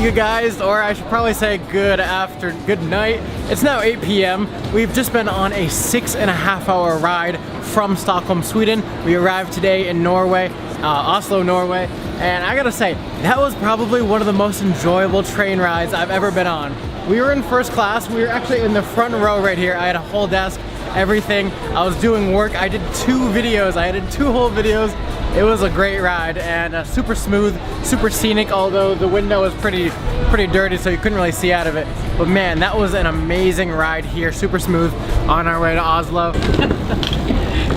you guys, or I should probably say good night. It's now 8 p.m. We've just been on a 6.5-hour ride from Stockholm, Sweden. We arrived today in Norway, Oslo, Norway, and I gotta say, that was probably one of the most enjoyable train rides I've ever been on. We were in first class. We were actually in the front row right here. I had a whole desk, everything. I was doing work. I did 2 videos. I did 2 whole videos. It was a great ride and super smooth, super scenic, although the window was pretty dirty, so you couldn't really see out of it. But man, that was an amazing ride here, super smooth, on our way to Oslo.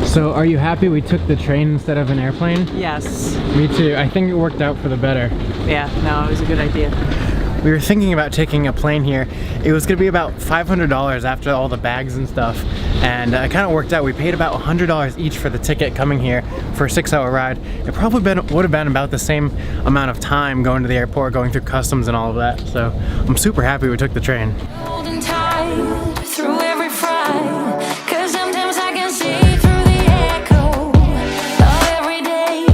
So are you happy we took the train instead of an airplane? Yes. Me too. I think it worked out for the better. Yeah, no, it was a good idea. We were thinking about taking a plane here. It was gonna be about $500 after all the bags and stuff. And it kind of worked out. We paid about $100 each for the ticket coming here for a 6-hour ride. It probably would have been about the same amount of time going to the airport, going through customs and all of that. So I'm super happy we took the train. Holding tight through every fright, 'cause sometimes I can see through the echo of every day,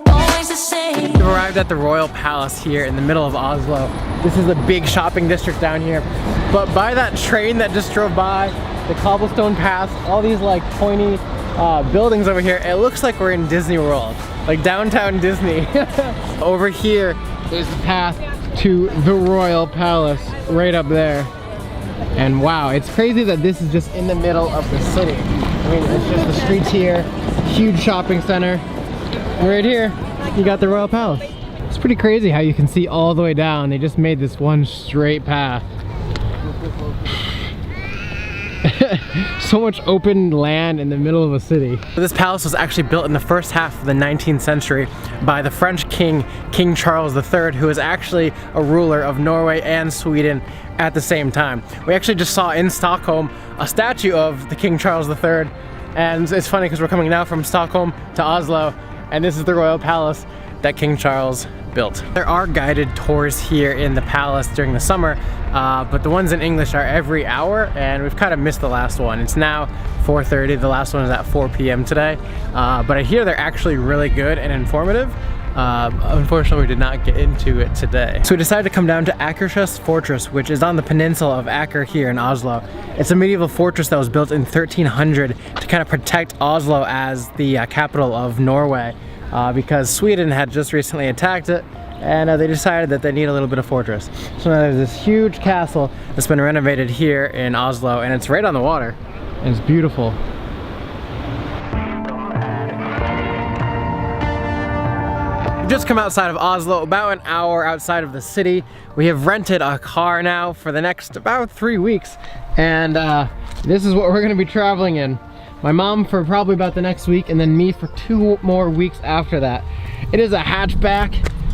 always the same. We've arrived at the Royal Palace here in the middle of Oslo. This is a big shopping district down here. But by that train that just drove by, the cobblestone path, all these like pointy buildings over here, it looks like we're in Disney World, like downtown Disney. Over here is the path to the Royal Palace, right up there. And wow, it's crazy that this is just in the middle of the city. I mean, it's just the streets here, huge shopping center. And right here, you got the Royal Palace. It's pretty crazy how you can see all the way down. They just made this one straight path. So much open land in the middle of a city. This palace was actually built in the first half of the 19th century by the French king, King Charles III, who was actually a ruler of Norway and Sweden at the same time. We actually just saw in Stockholm a statue of the King Charles III, and it's funny because we're coming now from Stockholm to Oslo, and this is the Royal Palace that King Charles built. There are guided tours here in the palace during the summer, but the ones in English are every hour, and we've kind of missed the last one. It's now 4:30, the last one is at 4 p.m. today, but I hear they're actually really good and informative. Unfortunately, we did not get into it today. So we decided to come down to Akershus Fortress, which is on the peninsula of Aker here in Oslo. It's a medieval fortress that was built in 1300 to kind of protect Oslo as the capital of Norway. Because Sweden had just recently attacked it, and they decided that they need a little bit of fortress. So now there's this huge castle that's been renovated here in Oslo, and it's right on the water, and it's beautiful. We've just come outside of Oslo, about an hour outside of the city. We have rented a car now for the next about 3 weeks, and this is what we're gonna be traveling in. My mom for probably about the next week, and then me for 2 more weeks after that. It is a hatchback,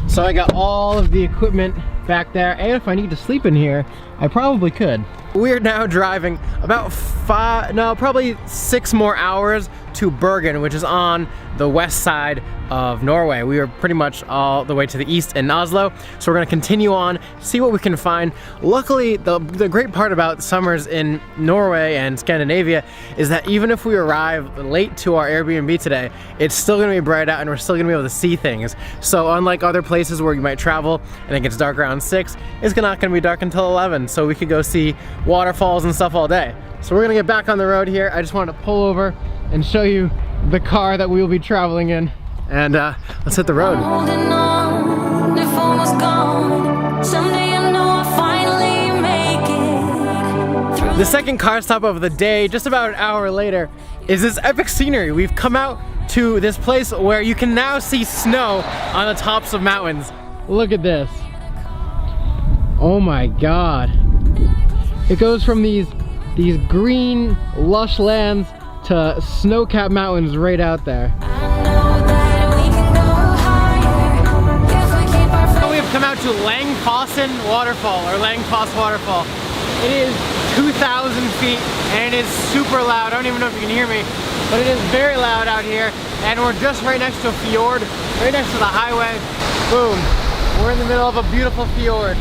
so I got all of the equipment back there, and if I need to sleep in here, I probably could. We're now driving about probably 6 more hours to Bergen, which is on the west side of Norway. We are pretty much all the way to the east in Oslo, so we're gonna continue on, see what we can find. Luckily, the great part about summers in Norway and Scandinavia is that even if we arrive late to our Airbnb today, it's still gonna be bright out and we're still gonna be able to see things. So unlike other places where you might travel and it gets dark around 6, it's not gonna be dark until 11, so we could go see waterfalls and stuff all day. So we're gonna get back on the road here. I just wanted to pull over and show you the car that we will be traveling in. And let's hit the road. Holding on, if all was gone, someday I know I'll finally make it through. The second car stop of the day, just about an hour later, is this epic scenery. We've come out to this place where you can now see snow on the tops of mountains. Look at this. Oh my God. It goes from these green, lush lands to snow-capped mountains right out there. We have come out to Langfossen Waterfall, or Langfoss Waterfall. It is 2,000 feet, and it is super loud. I don't even know if you can hear me, but it is very loud out here. And we're just right next to a fjord, right next to the highway. Boom. We're in the middle of a beautiful fjord.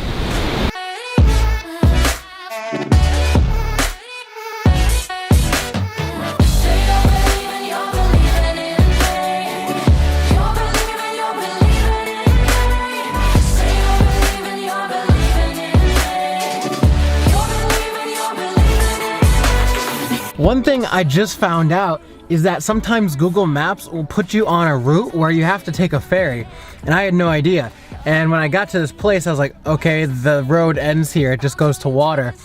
I just found out is that sometimes Google Maps will put you on a route where you have to take a ferry, and I had no idea. And when I got to this place, I was like, okay, the road ends here, it just goes to water.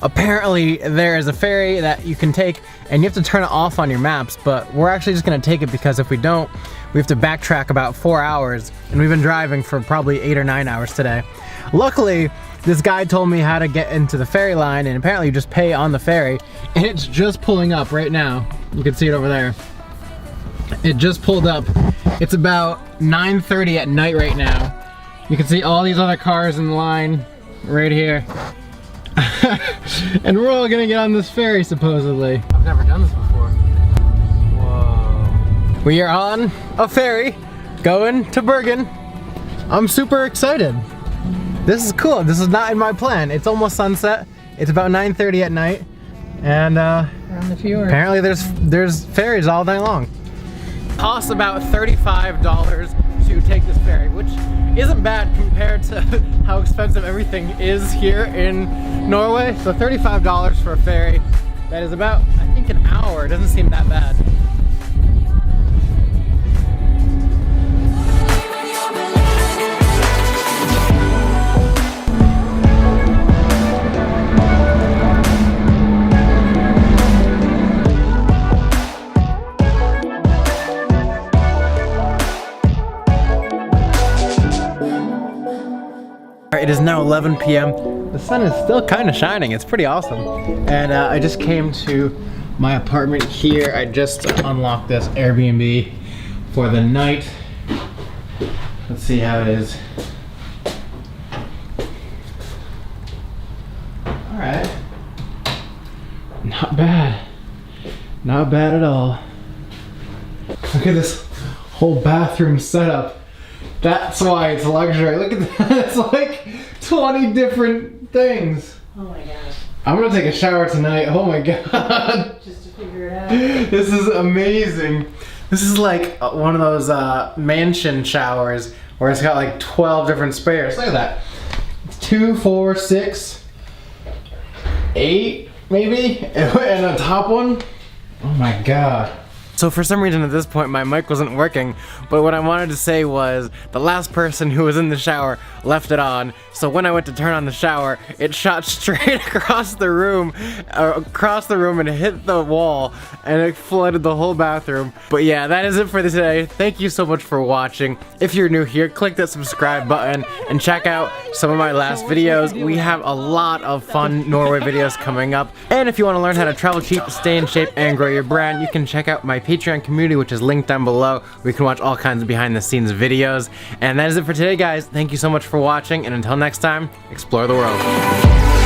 Apparently there is a ferry that you can take and you have to turn it off on your maps, but we're actually just gonna take it because if we don't, we have to backtrack about 4 hours, and we've been driving for probably 8 or 9 hours today. Luckily, this guy told me how to get into the ferry line, and apparently you just pay on the ferry, and it's just pulling up right now. You can see it over there. It just pulled up. It's about 9:30 at night right now. You can see all these other cars in line right here. And we're all gonna get on this ferry supposedly. I've never done this before. Whoa. We are on a ferry going to Bergen. I'm super excited. This is cool. This is not in my plan. It's almost sunset. It's about 9:30 at night. And We're on the fjord. apparently there's ferries all day long. Costs about $35 to take this ferry, which isn't bad compared to how expensive everything is here in Norway. So $35 for a ferry, that is about, I think, an hour. It doesn't seem that bad. It is now 11 p.m. The sun is still kind of shining. It's pretty awesome. And I just came to my apartment here. I just unlocked this Airbnb for the night. Let's see how it is. All right. Not bad. Not bad at all. Look at this whole bathroom setup. That's why it's luxury. Look at that. It's like 20 different things. Oh my gosh. I'm gonna take a shower tonight. Oh my god. Just to figure it out. This is amazing. This is like one of those mansion showers where it's got like 12 different spares. Look at that. 2, 4, 6, 8 maybe? And a top one? Oh my god. So for some reason at this point my mic wasn't working, but what I wanted to say was the last person who was in the shower left it on, so when I went to turn on the shower, it shot straight across the room and hit the wall, and it flooded the whole bathroom. But yeah, that is it for today. Thank you so much for watching. If you're new here, click that subscribe button and check out some of my last videos. We have a lot of fun Norway videos coming up. And if you want to learn how to travel cheap, stay in shape, and grow your brand, you can check out my Patreon community, which is linked down below. We can watch all kinds of behind the scenes videos. And that is it for today, guys. Thank you so much for watching, and until next time, explore the world.